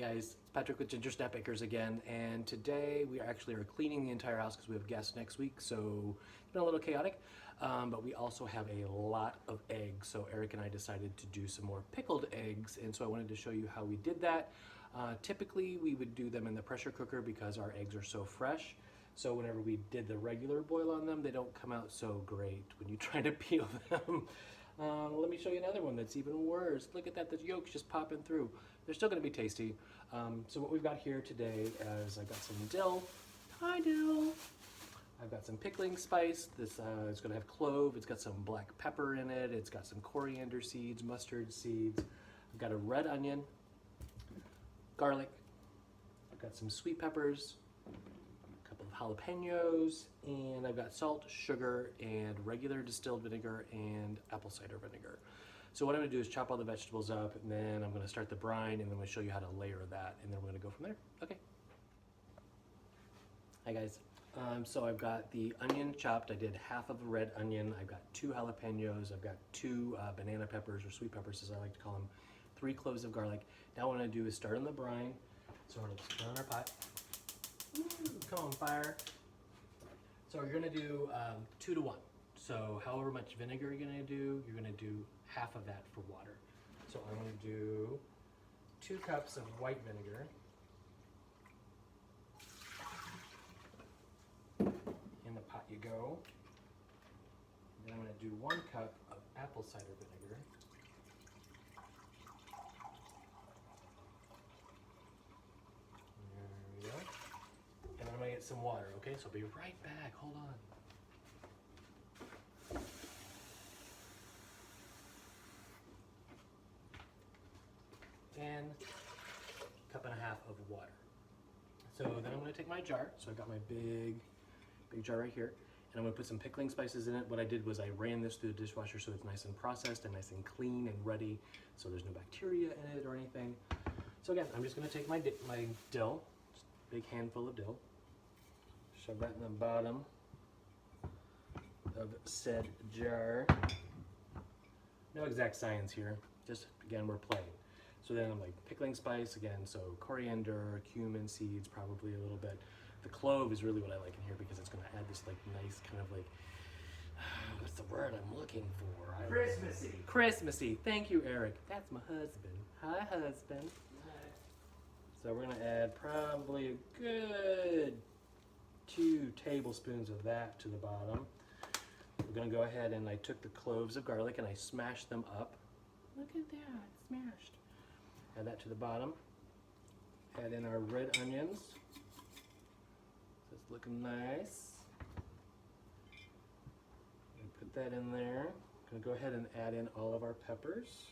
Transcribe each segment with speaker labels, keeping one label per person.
Speaker 1: guys, it's Patrick with Ginger Snap Bakers again, and today we actually are cleaning the entire house because we have guests next week, so it's been a little chaotic, but we also have a lot of eggs, so Eric and I decided to do some more pickled eggs, and so I wanted to show you how we did that. Typically we would do them in the pressure cooker because our eggs are so fresh, so whenever we did the regular boil on them, they don't come out so great when you try to peel them. Let me show you another one that's even worse. Look at that, the yolk's just popping through. They're still gonna be tasty. So what we've got here today is I've got some dill. Hi dill. I've got some pickling spice. This is gonna have clove. It's got some black pepper in it. It's got some coriander seeds, mustard seeds. I've got a red onion, garlic. I've got some sweet peppers, a couple of jalapenos, and I've got salt, sugar, and regular distilled vinegar and apple cider vinegar. So what I'm gonna do is chop all the vegetables up, and then I'm gonna start the brine, and then I'm gonna show you how to layer that, and then we're gonna go from there. Okay. Hi guys. So I've got the onion chopped. I did half of a red onion. I've got 2 jalapenos. I've got 2 banana peppers, or sweet peppers as I like to call them. 3 cloves of garlic. Now what I'm gonna do is start on the brine. So we're gonna put it on our pot. Ooh, come on, fire. So we're gonna do 2 to 1. So however much vinegar you're gonna do half of that for water. So I'm gonna do 2 cups of white vinegar. In the pot you go. Then I'm gonna do 1 cup of apple cider vinegar. There we go. And I'm gonna get some water, okay? So I'll be right back, hold on. And a cup and a half of water. So then I'm gonna take my jar. So I've got my big jar right here. And I'm gonna put some pickling spices in it. What I did was I ran this through the dishwasher so it's nice and processed and nice and clean and ready. So there's no bacteria in it or anything. So again, I'm just gonna take my dill, just a big handful of dill. Shove that in the bottom of said jar. No exact science here, just again, we're playing. So then I'm like pickling spice again, so coriander, cumin seeds, probably a little bit. The clove is really what I like in here because it's gonna add this like nice kind of like, what's the word I'm looking for?
Speaker 2: Christmassy.
Speaker 1: Christmassy, thank you Eric. That's my husband. Hi husband. Hi. So we're gonna add probably a good 2 tablespoons of that to the bottom. We're gonna go ahead and I took the cloves of garlic and I smashed them up. Look at that, it's smashed. Add that to the bottom. Add in our red onions. So it's looking nice. Put that in there. Gonna go ahead and add in all of our peppers.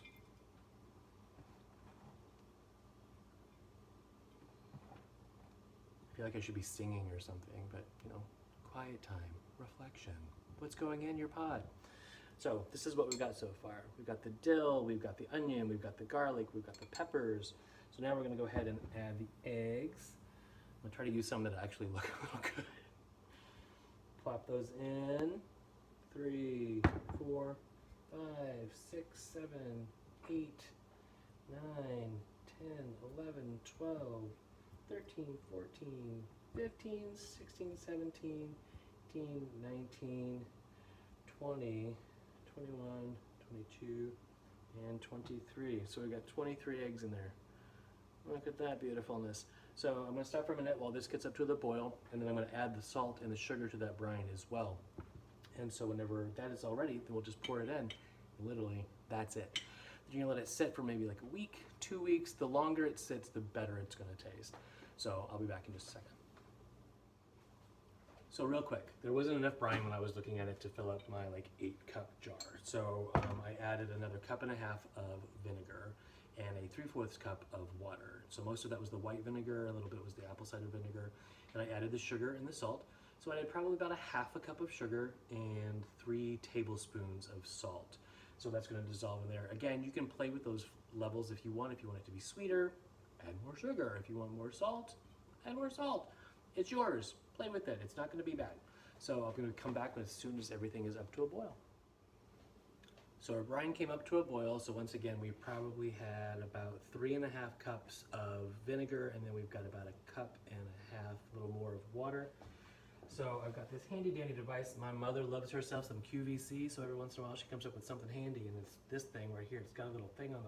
Speaker 1: I feel like I should be singing or something, but you know, quiet time, reflection. What's going in your pod? So this is what we've got so far. We've got the dill, we've got the onion, we've got the garlic, we've got the peppers. So now we're gonna go ahead and add the eggs. I'm gonna try to use some that actually look a little good. Plop those in. 3, 4, 5, 6, 7, 8, 9, 10, 11, 12, 13, 14, 15, 16, 17, 18, 19, 20, 21, 22, and 23. So we've got 23 eggs in there. Look at that beautifulness. So I'm gonna stop for a minute while this gets up to the boil, and then I'm gonna add the salt and the sugar to that brine as well. And so whenever that is all ready, then we'll just pour it in. Literally, that's it. You're gonna let it sit for maybe like a week, 2 weeks. The longer it sits, the better it's gonna taste. So I'll be back in just a second. So real quick, there wasn't enough brine when I was looking at it to fill up my like 8-cup jar. So I added another 1.5 cups of vinegar and a 3/4 cup of water. So most of that was the white vinegar, a little bit was the apple cider vinegar, and I added the sugar and the salt. So I added probably about 1/2 cup of sugar and 3 tablespoons of salt. So that's gonna dissolve in there. Again, you can play with those levels if you want. If you want it to be sweeter, add more sugar. If you want more salt, add more salt. It's yours. Play with it. It's not gonna be bad. So I'm gonna come back as soon as everything is up to a boil. So our brine came up to a boil. So once again, we probably had about 3.5 cups of vinegar, and then we've got about 1.5 cups, a little more of water. So I've got this handy dandy device. My mother loves herself some QVC, so every once in a while she comes up with something handy, and it's this thing right here. It's got a little thing on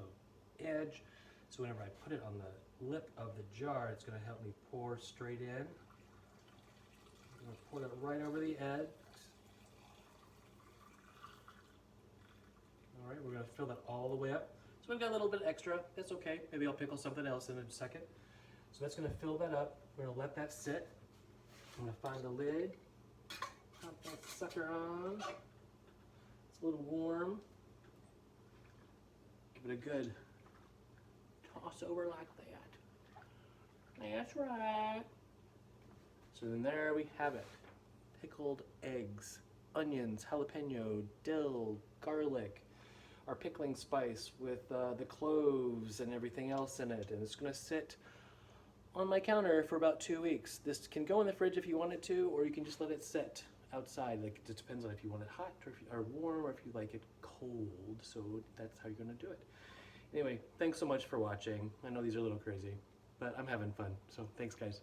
Speaker 1: the edge, so whenever I put it on the lip of the jar, it's going to help me pour straight in. I'm going to pour that right over the edge. All right, we're going to fill that all the way up. So we've got a little bit extra. That's okay. Maybe I'll pickle something else in a second. So that's going to fill that up. We're going to let that sit. I'm going to find the lid, pop that sucker on. It's a little warm. Give it a good toss over like that. That's right. So then there we have it. Pickled eggs, onions, jalapeno, dill, garlic, our pickling spice with the cloves and everything else in it. And it's going to sit on my counter for about 2 weeks. This can go in the fridge if you want it to, or you can just let it sit outside. Like, it just depends on if you want it hot or warm, or if you like it cold. So that's how you're going to do it. Anyway, thanks so much for watching. I know these are a little crazy, but I'm having fun. So thanks, guys.